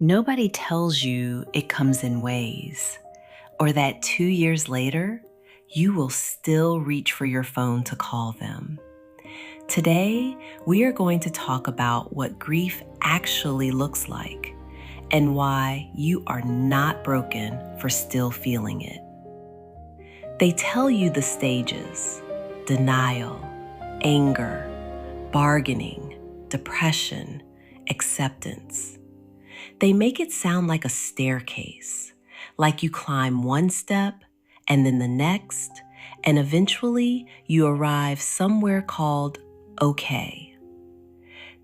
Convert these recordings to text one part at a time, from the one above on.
Nobody tells you it comes in waves, or that 2 years later, you will still reach for your phone to call them. Today, we are going to talk about what grief actually looks like and why you are not broken for still feeling it. They tell you the stages: denial, anger, bargaining, depression, acceptance. They make it sound like a staircase, like you climb one step and then the next, and eventually you arrive somewhere called okay.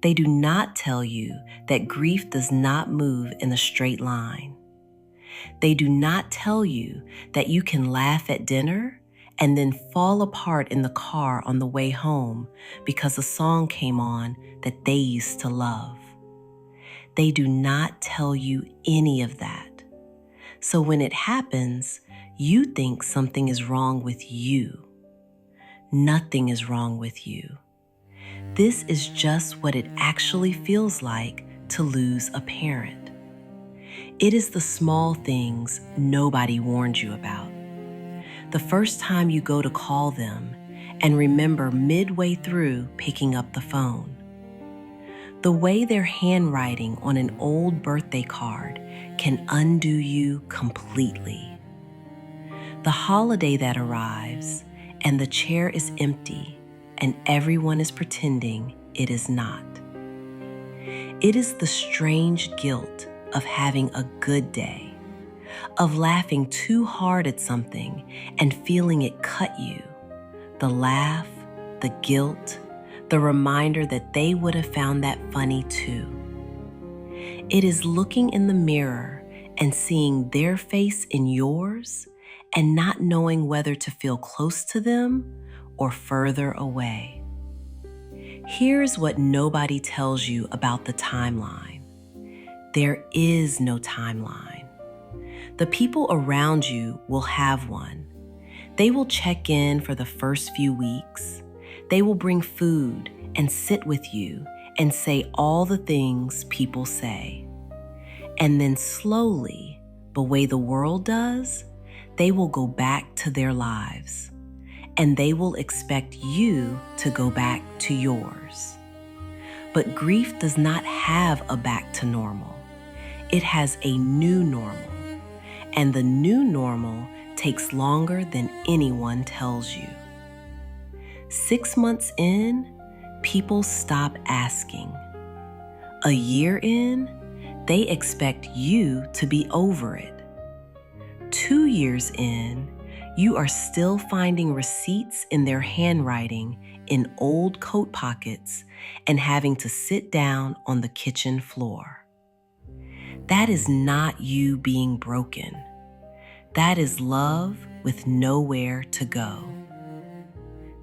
They do not tell you that grief does not move in a straight line. They do not tell you that you can laugh at dinner and then fall apart in the car on the way home because a song came on that they used to love. They do not tell you any of that. So when it happens, you think something is wrong with you. Nothing is wrong with you. This is just what it actually feels like to lose a parent. It is the small things nobody warned you about. The first time you go to call them and remember midway through picking up the phone. The way their handwriting on an old birthday card can undo you completely. The holiday that arrives and the chair is empty and everyone is pretending it is not. It is the strange guilt of having a good day, of laughing too hard at something and feeling it cut you. The laugh, the guilt, the reminder that they would have found that funny too. It is looking in the mirror and seeing their face in yours and not knowing whether to feel close to them or further away. Here's what nobody tells you about the timeline. There is no timeline. The people around you will have one. They will check in for the first few weeks. They will bring food and sit with you and say all the things people say. And then slowly, the way the world does, they will go back to their lives. And they will expect you to go back to yours. But grief does not have a back to normal. It has a new normal. And the new normal takes longer than anyone tells you. 6 months in, people stop asking. A year in, they expect you to be over it. 2 years in, you are still finding receipts in their handwriting in old coat pockets and having to sit down on the kitchen floor. That is not you being broken. That is love with nowhere to go.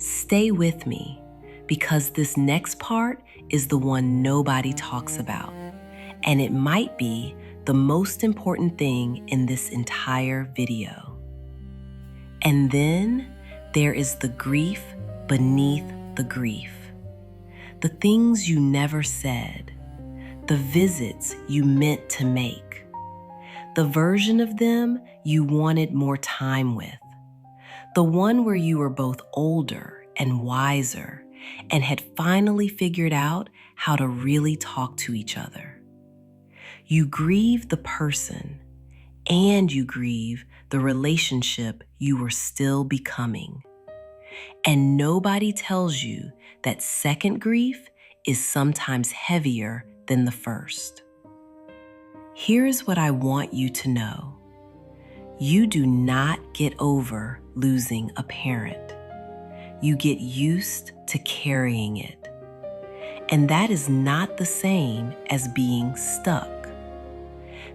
Stay with me, because this next part is the one nobody talks about, and it might be the most important thing in this entire video. And then there is the grief beneath the grief. The things you never said, the visits you meant to make, the version of them you wanted more time with, the one where you were both older and wiser and had finally figured out how to really talk to each other. You grieve the person, and you grieve the relationship you were still becoming. And nobody tells you that second grief is sometimes heavier than the first. Here's what I want you to know. You do not get over losing a parent. You get used to carrying it. And that is not the same as being stuck.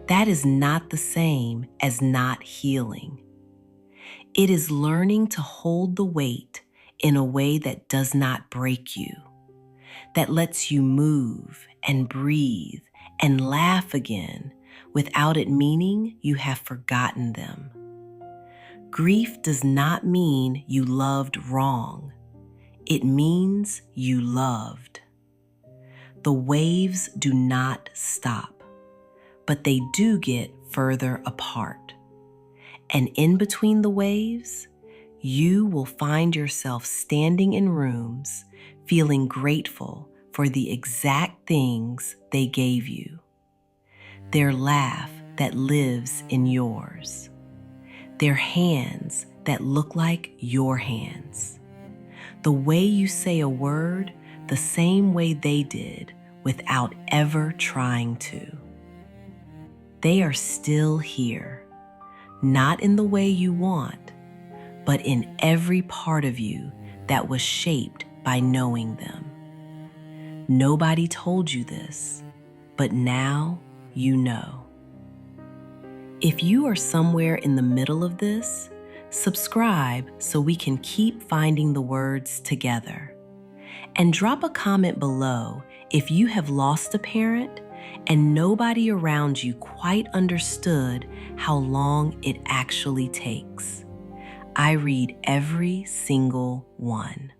That is not the same as not healing. It is learning to hold the weight in a way that does not break you, that lets you move and breathe and laugh again without it meaning you have forgotten them. Grief does not mean you loved wrong. It means you loved. The waves do not stop, but they do get further apart. And in between the waves, you will find yourself standing in rooms feeling grateful for the exact things they gave you. Their laugh that lives in yours. Their hands that look like your hands. The way you say a word the same way they did without ever trying to. They are still here, not in the way you want, but in every part of you that was shaped by knowing them. Nobody told you this, but now you know. If you are somewhere in the middle of this, subscribe so we can keep finding the words together. And drop a comment below if you have lost a parent and nobody around you quite understood how long it actually takes. I read every single one.